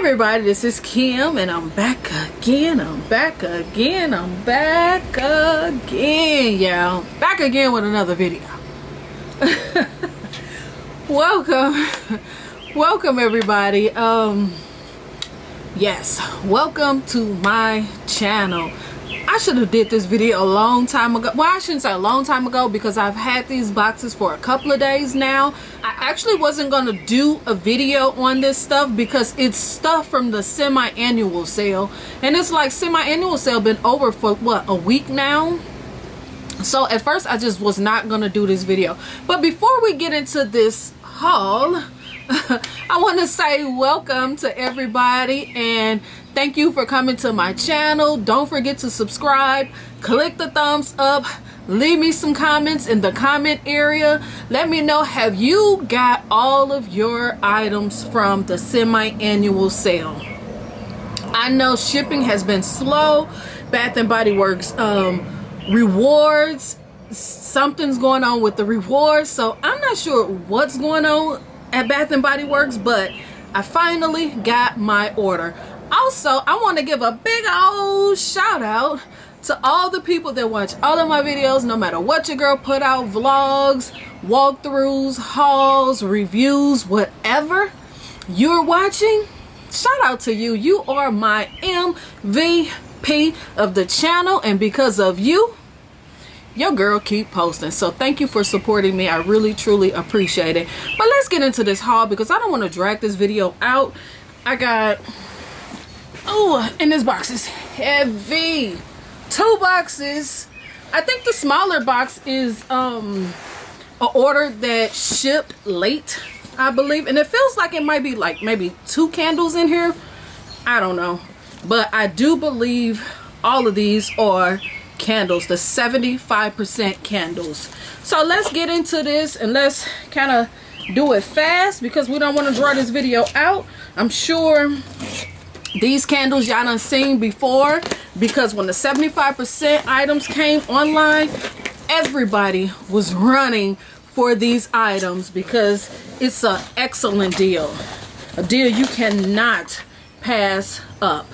everybody, this is Kim and I'm back again. Yeah, back again with another video. welcome everybody. Yes, welcome to my channel. I should have did this video a long time ago. Well, I shouldn't say a long time ago because I've had these boxes for a couple of days now. I actually wasn't going to do a video on this stuff because it's stuff from the semi-annual sale. And it's like semi-annual sale been over for what, a week now? So at first I just was not going to do this video. But before we get into this haul, I want to say welcome to everybody and thank you for coming to my channel. Don't forget to subscribe, click the thumbs up, leave me some comments in the comment area. Let me know, have you got all of your items from the semi-annual sale? I know shipping has been slow. Bath and Body Works rewards, something's going on with the rewards, so I'm not sure what's going on at Bath and Body Works, but I finally got my order. Also, I want to give a big old shout out to all the people that watch all of my videos, no matter what your girl put out, vlogs, walkthroughs, hauls, reviews, whatever you're watching. Shout out to you. You are my MVP of the channel, and because of you, your girl keep posting. So thank you for supporting me. I really truly appreciate it. But let's get into this haul because I don't want to drag this video out. I got, oh, and this box is heavy. 2 boxes. I think the smaller box is an order that shipped late, I believe, and it feels like it might be like maybe 2 candles in here. I don't know, but I do believe all of these are candles, the 75% candles. So let's get into this and let's kind of do it fast because we don't want to draw this video out. I'm sure these candles y'all done seen before because when the 75% items came online, everybody was running for these items because it's an excellent deal, a deal you cannot pass up.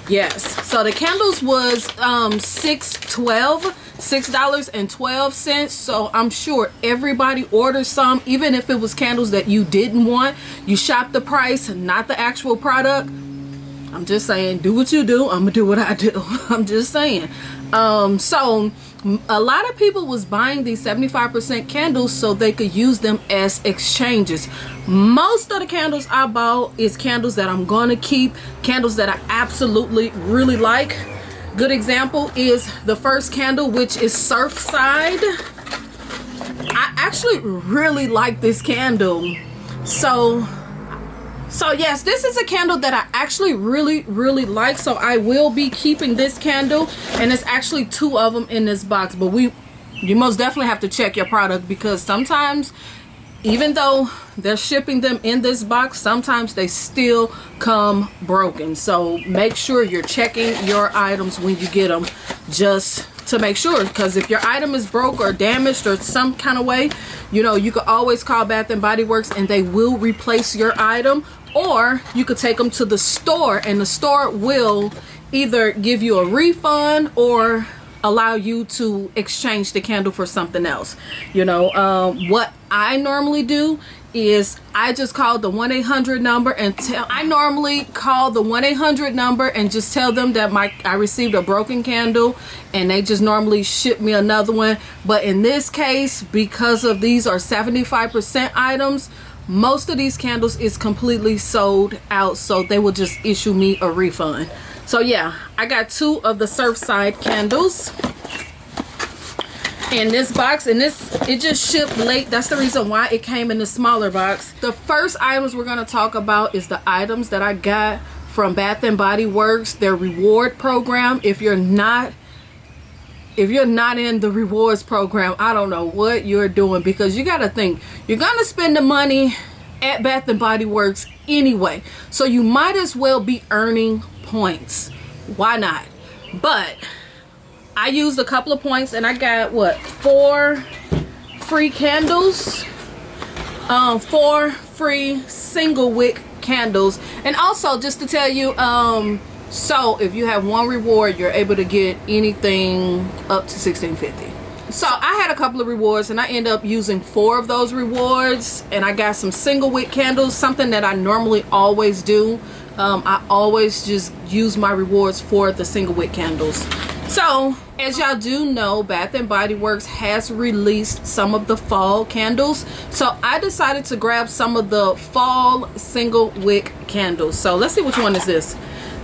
Yes, so the candles was $6.12, so I'm sure everybody ordered some, even if it was candles that you didn't want. You shopped the price, not the actual product. I'm just saying, do what you do, I'm gonna do what I do. I'm just saying. So a lot of people was buying these 75% candles so they could use them as exchanges. Most of the candles I bought is candles that I'm gonna keep, candles that I absolutely really like. Good example is the first candle, which is Surfside. I actually really like this candle. So yes, this is a candle that I actually really like, so I will be keeping this candle, and it's actually 2 of them in this box. But you most definitely have to check your product because sometimes, even though they're shipping them in this box, sometimes they still come broken. So make sure you're checking your items when you get them, just to make sure, because if your item is broke or damaged or some kind of way, you know, you could always call Bath and Body Works and they will replace your item. Or you could take them to the store and the store will either give you a refund or allow you to exchange the candle for something else. You know, what I normally do is I just call the 1-800 number and normally call the 1-800 number and just tell them that I received a broken candle and they just normally ship me another one. But in this case, because of these are 75% items, most of these candles is completely sold out, so they will just issue me a refund. So yeah, I got 2 of the Surfside candles in this box, and it just shipped late. That's the reason why it came in the smaller box. The first items we're going to talk about is the items that I got from Bath and Body Works, their reward program. If you're not in the rewards program, I don't know what you're doing, because you got to think you're going to spend the money at Bath and Body Works anyway, so you might as well be earning points. Why not? But I used a couple of points and I got what, 4 free candles, 4 free single wick candles. And also just to tell you, so if you have one reward, you're able to get anything up to $16.50. So I had a couple of rewards and I ended up using 4 of those rewards, and I got some single wick candles, something that I normally always do. I always just use my rewards for the single wick candles. So as y'all do know, Bath and Body Works has released some of the fall candles, so I decided to grab some of the fall single wick candles. So let's see, which one is this.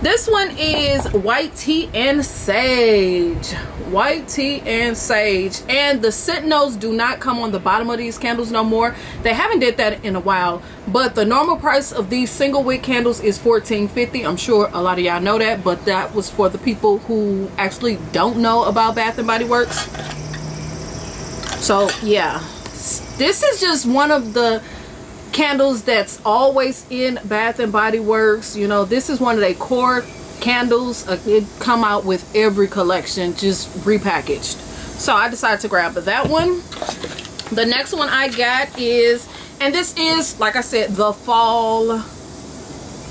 This one is white tea and sage. White tea and sage. And the scent notes do not come on the bottom of these candles no more. They haven't did that in a while. But the normal price of these single wick candles is $14.50. I'm sure a lot of y'all know that, but that was for the people who actually don't know about Bath and Body Works. So yeah, this is just one of the candles that's always in Bath and Body Works. You know, this is one of their core candles. It come out with every collection, just repackaged. So I decided to grab that one. The next one I got is, and this is, like I said, the fall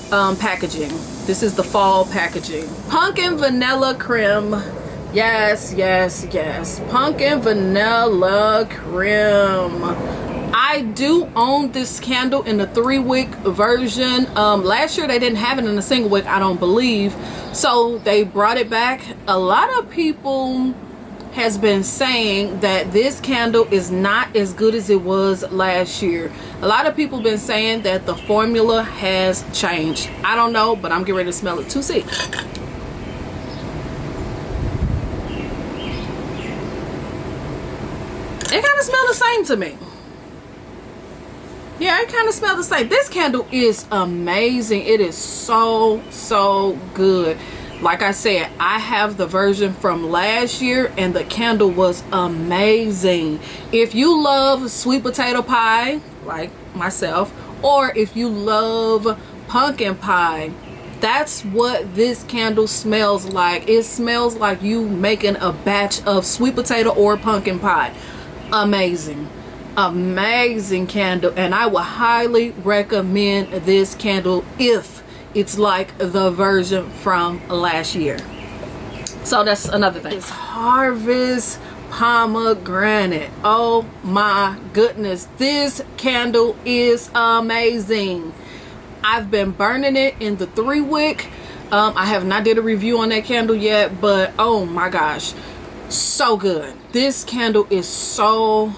packaging. This is the fall packaging. Pumpkin Vanilla Creme. Yes, yes, yes. Pumpkin Vanilla Creme. I do own this candle in the 3-wick version. Last year they didn't have it in a single wick, I don't believe, so they brought it back. A lot of people has been saying that this candle is not as good as it was last year. A lot of people been saying that the formula has changed. I don't know, but I'm getting ready to smell it to see. It kind of smells the same to me. Yeah, it kind of smells the same. This candle is amazing. It is so good. Like I said, I have the version from last year and the candle was amazing. If you love sweet potato pie, like myself, or if you love pumpkin pie, that's what this candle smells like. It smells like you making a batch of sweet potato or pumpkin pie. Amazing. Amazing candle, and I would highly recommend this candle if it's like the version from last year. So that's another thing. It's Harvest Pomegranate. Oh my goodness, this candle is amazing. I've been burning it in the 3-wick. I have not did a review on that candle yet, but oh my gosh, so good. This candle is so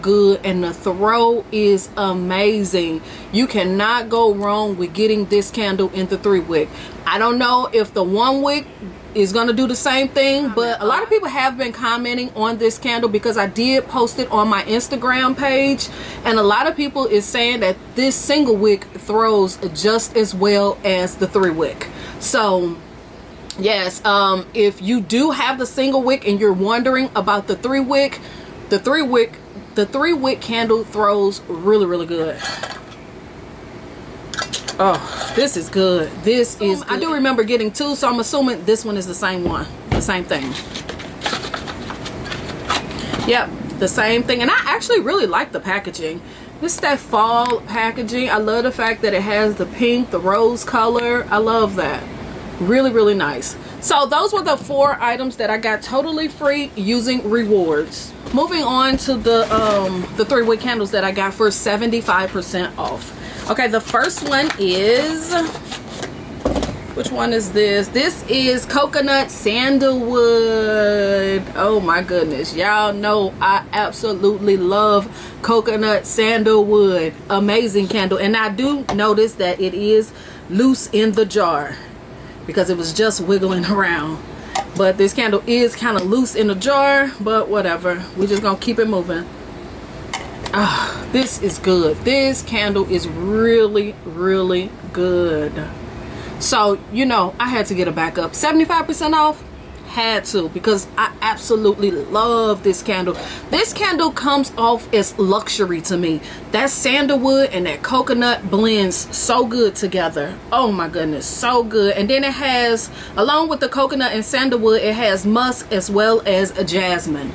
good, and the throw is amazing. You cannot go wrong with getting this candle in the 3-wick. I don't know if the 1-wick is gonna do the same thing, but a lot of people have been commenting on this candle because I did post it on my Instagram page, and a lot of people is saying that this single wick throws just as well as the 3-wick. So yes, if you do have the single wick and you're wondering about the 3-wick, the 3-wick candle throws really good. Oh, this is good. This is good. I do remember getting 2, so I'm assuming this one is the same one, the same thing. Yep, the same thing. And I actually really like the packaging. This is that fall packaging. I love the fact that it has the pink, the rose color. I love that. Really nice. So those were the 4 items that I got totally free using rewards. Moving on to the 3-wick candles that I got for 75% off. Okay, the first one is, which one is this? This is Coconut Sandalwood. Oh my goodness, y'all know I absolutely love Coconut Sandalwood. Amazing candle. And I do notice that it is loose in the jar because it was just wiggling around, but this candle is kind of loose in the jar, but whatever, we're just gonna keep it moving. Ah, this is good. This candle is really good. So you know, I had to get a backup. 75% off, had to, because I absolutely love this candle. This candle comes off as luxury to me. That sandalwood and that coconut blends so good together. Oh my goodness, so good. And then it has, along with the coconut and sandalwood, it has musk as well as a jasmine.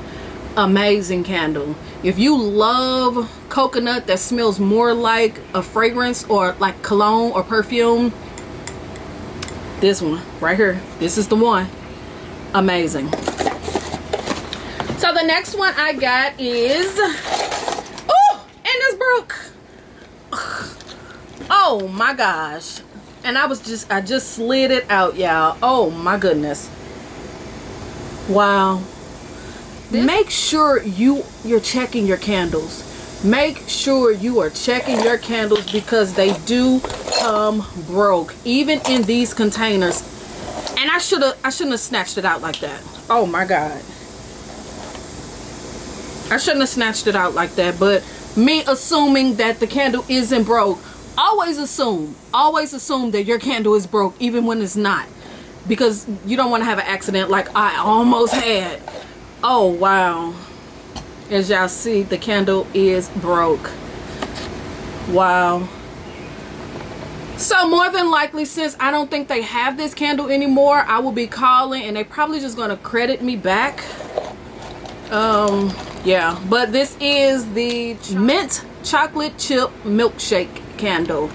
Amazing candle. If you love coconut that smells more like a fragrance or like cologne or perfume, this one right here, this is the one. Amazing. So the next one I got is, oh, and it's broke. Oh my gosh. And I just slid it out, y'all. Oh my goodness. Wow. Make sure you're checking your candles. Make sure you are checking your candles, because they do come broke, even in these containers. And I shouldn't have snatched it out like that. Oh my God. I shouldn't have snatched it out like that. But me assuming that the candle isn't broke, always assume that your candle is broke even when it's not, because you don't want to have an accident like I almost had. Oh wow. As y'all see, the candle is broke. Wow. So more than likely, since I don't think they have this candle anymore, I will be calling and they probably just gonna credit me back. Yeah, but this is the mint chocolate chip milkshake candle.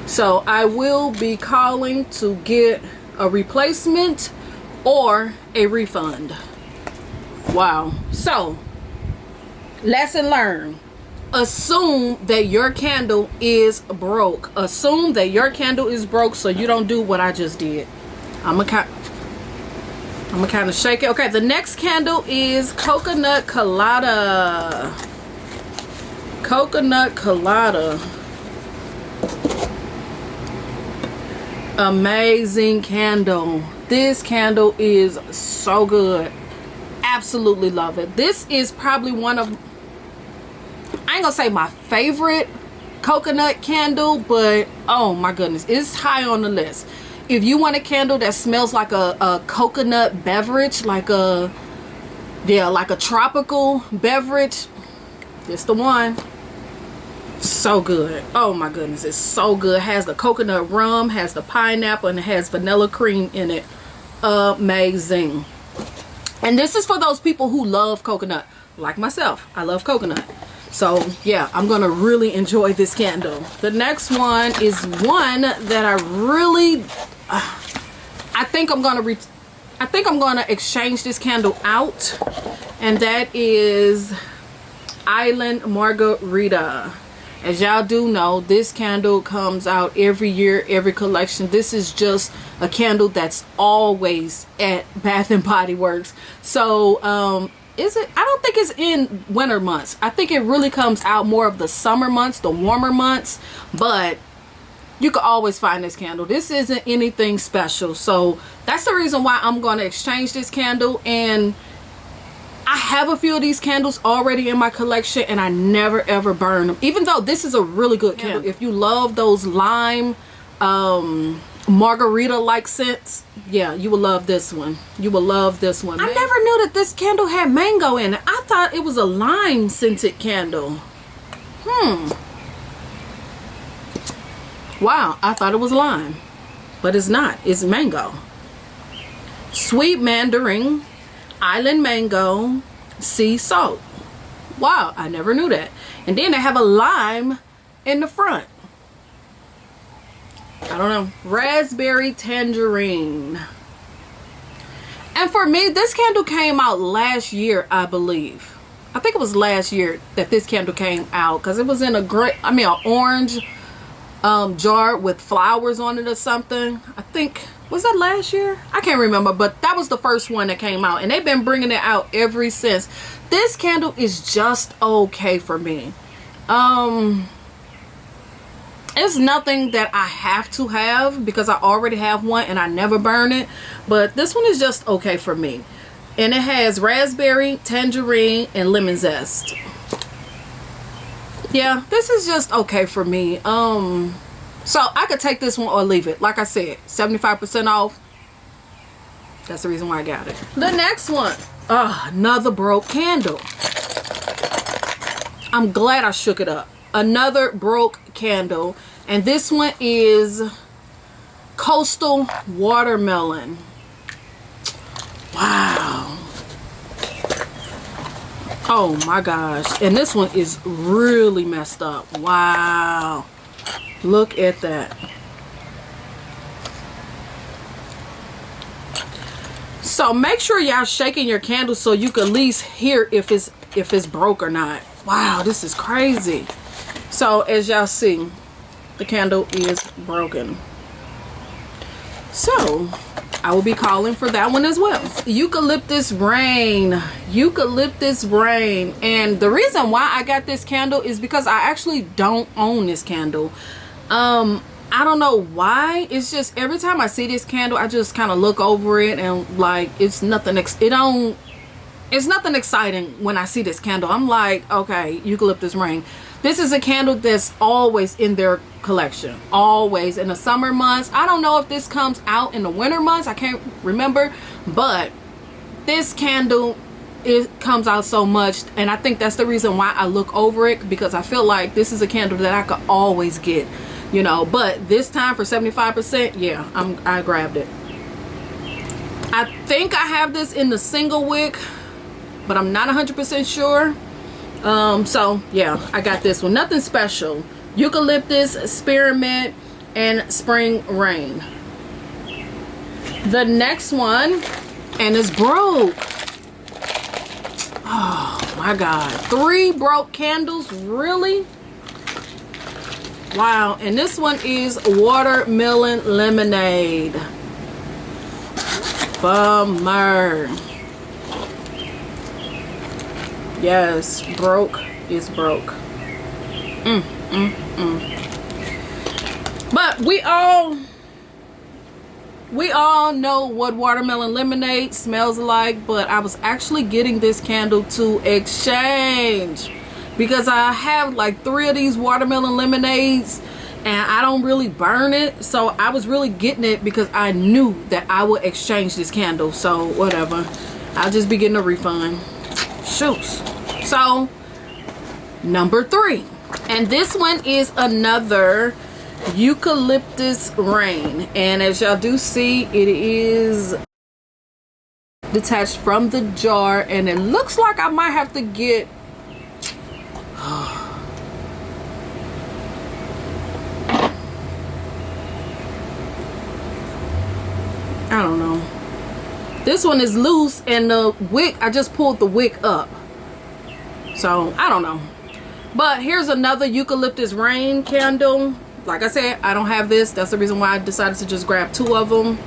So I will be calling to get a replacement or a refund. Wow. So lesson learned. Assume that your candle is broke. Assume that your candle is broke so you don't do what I just did. I'm gonna kind of shake it. Okay, the next candle is Coconut Colada. Coconut Colada. Amazing candle. This candle is so good. Absolutely love it. This is probably one of, I ain't gonna say my favorite coconut candle, but oh my goodness, it's high on the list. If you want a candle that smells like a coconut beverage, like a tropical beverage, it's the one. So good. Oh my goodness, it's so good. It has the coconut rum, has the pineapple, and it has vanilla cream in it. Amazing. And this is for those people who love coconut, like myself. I love coconut. So yeah, I'm gonna really enjoy this candle. The next one is one that I really I think I'm gonna exchange this candle out, and that is Island Margarita. As y'all do know, this candle comes out every year, every collection. This is just a candle that's always at Bath and Body Works. So is it? I don't think it's in winter months. I think it really comes out more of the summer months, the warmer months. But you can always find this candle. This isn't anything special. So that's the reason why I'm going to exchange this candle. And I have a few of these candles already in my collection, and I never ever burn them, even though this is a really good candle. If you love those lime margarita like scents, yeah, you will love this one. You will love this one. I never knew that this candle had mango in it. I thought it was a lime scented candle. Wow, I thought it was lime, but it's not. It's mango. Sweet mandarin, island mango, sea salt. Wow, I never knew that. And then they have a lime in the front. I don't know. Raspberry tangerine. And for me, this candle came out last year, I believe. I think it was last year that this candle came out, because it was in an orange jar with flowers on it or something. I think, was that last year? I can't remember, but that was the first one that came out, and they've been bringing it out ever since. This candle is just okay for me. It's nothing that I have to have, because I already have one and I never burn it, but this one is just okay for me. And it has raspberry, tangerine, and lemon zest. Yeah, this is just okay for me. So I could take this one or leave it. Like I said, 75% off. That's the reason why I got it. The next one, another broke candle. I'm glad I shook it up. Another broke candle, and this one is Coastal Watermelon. Wow. Oh my gosh. And this one is really messed up. Wow. Look at that. So make sure y'all shaking your candle so you can at least hear if it's broke or not. Wow, this is crazy. So as y'all see, the candle is broken. So I will be calling for that one as well. Eucalyptus Rain. Eucalyptus Rain. And the reason why I got this candle is because I actually don't own this candle. I don't know why. It's just every time I see this candle, I just kind of look over it and like it's nothing. It's nothing exciting when I see this candle. I'm like, okay, Eucalyptus Rain. This is a candle that's always in their collection, always in the summer months. I don't know if this comes out in the winter months. I can't remember, but this candle, it comes out so much, and I think that's the reason why I look over it, because I feel like this is a candle that I could always get, you know. But this time for 75%, yeah, I grabbed it. I think I have this in the single wick, but I'm not 100% sure. So yeah, I got this one. Nothing special. Eucalyptus, Spearmint, and Spring Rain. The next one, and it's broke. Oh my god, 3 broke candles, really? Wow. And this one is Watermelon Lemonade. Bummer. Yes, broke is broke. But we all know what watermelon lemonade smells like, but I was actually getting this candle to exchange because I have like 3 of these watermelon lemonades and I don't really burn it, so I was really getting it because I knew that I would exchange this candle. So whatever, I'll just be getting a refund. Shoots. So number 3, and this one is another Eucalyptus Rain, and as y'all do see, it is detached from the jar, and it looks like I might have to get I don't know. This one is loose, and the wick, I just pulled the wick up. So, I don't know. But here's another Eucalyptus Rain candle. Like I said, I don't have this. That's the reason why I decided to just grab 2 of them.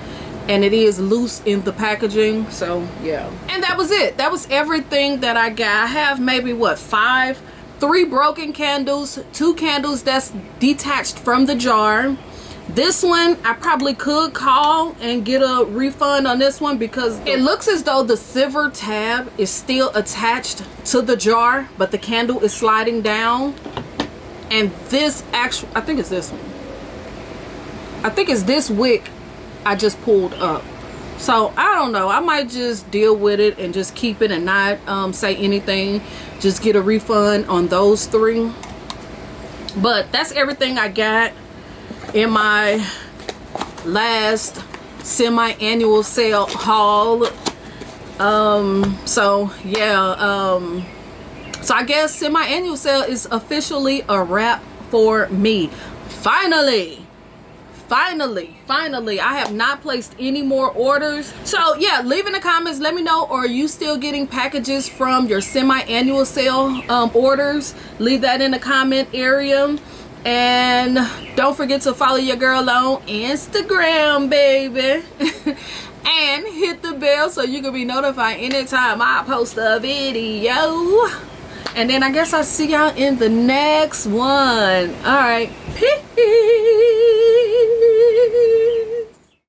And it is loose in the packaging. So, yeah. And that was it. That was everything that I got. I have maybe, what, 3 broken candles, 2 candles that's detached from the jar. This one, I probably could call and get a refund on this one because it looks as though the silver tab is still attached to the jar, but the candle is sliding down. And this actual, I think it's this one. I think it's this wick I just pulled up. So, I don't know. I might just deal with it and just keep it and not say anything. Just get a refund on those 3. But that's everything I got in my last semi-annual sale haul. So yeah, so I guess semi-annual sale is officially a wrap for me. Finally, I have not placed any more orders. So yeah, leave in the comments, let me know, are you still getting packages from your semi-annual sale orders? Leave that in the comment area. And don't forget to follow your girl on Instagram, baby. And hit the bell so you can be notified anytime I post a video. And then I guess I'll see y'all in the next one. All right, peace.